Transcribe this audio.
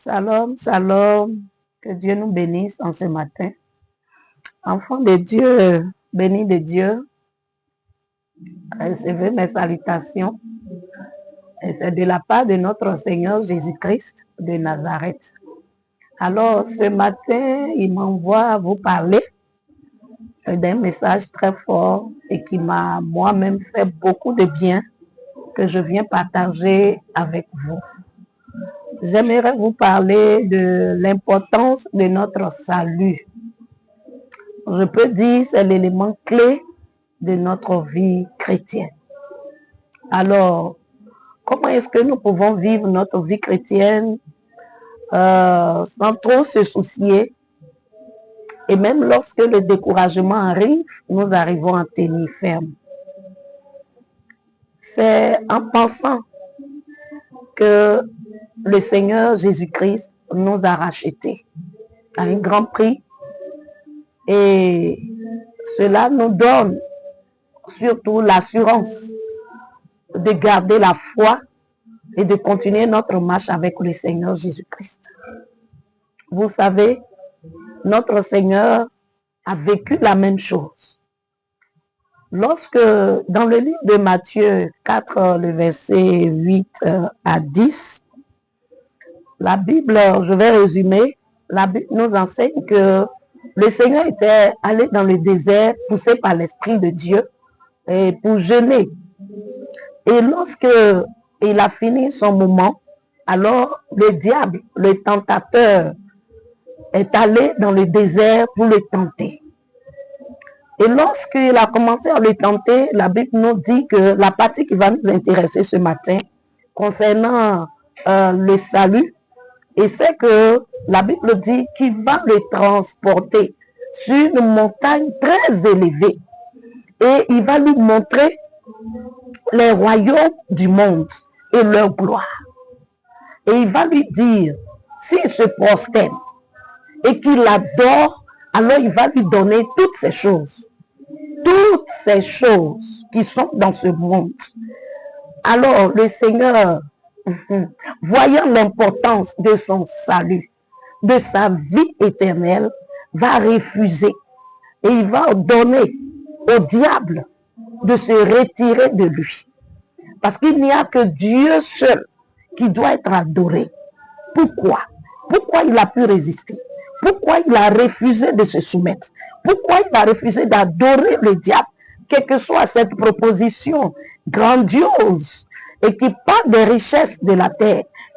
Shalom, shalom. Que Dieu nous bénisse en ce matin. Enfants de Dieu, bénis de Dieu, recevez mes salutations. Et c'est de la part de notre Seigneur Jésus-Christ de Nazareth. Alors, ce matin, il m'envoie vous parler d'un message très fort et qui m'a moi-même fait beaucoup de bien que je viens partager avec vous. J'aimerais vous parler de l'importance de notre salut. Je peux dire que c'est l'élément clé de notre vie chrétienne. Alors, comment est-ce que nous pouvons vivre notre vie chrétienne sans trop se soucier? Et même lorsque le découragement arrive, nous arrivons à tenir ferme. C'est en pensant que le Seigneur Jésus-Christ nous a rachetés à un grand prix. Et cela nous donne surtout l'assurance de garder la foi et de continuer notre marche avec le Seigneur Jésus-Christ. Vous savez, notre Seigneur a vécu la même chose. Lorsque, dans le livre de Matthieu 4, le verset 8 à 10, la Bible, je vais résumer, la Bible nous enseigne que le Seigneur était allé dans le désert, poussé par l'Esprit de Dieu, et pour jeûner. Et lorsque il a fini son moment, alors le diable, le tentateur, est allé dans le désert pour le tenter. Et lorsqu'il a commencé à le tenter, la Bible nous dit que la partie qui va nous intéresser ce matin, concernant le salut, et c'est que la Bible dit qu'il va le transporter sur une montagne très élevée. Et il va lui montrer les royaumes du monde et leur gloire. Et il va lui dire, s'il se prosterne et qu'il adore, alors il va lui donner toutes ces choses qui sont dans ce monde. Alors le Seigneur, voyant l'importance de son salut, de sa vie éternelle, va refuser et il va donner au diable de se retirer de lui. Parce qu'il n'y a que Dieu seul qui doit être adoré. Pourquoi? Pourquoi il a pu résister? Pourquoi il a refusé de se soumettre? Pourquoi il a refusé d'adorer le diable? Quelle que soit cette proposition grandiose et qui parle des richesses de la terre,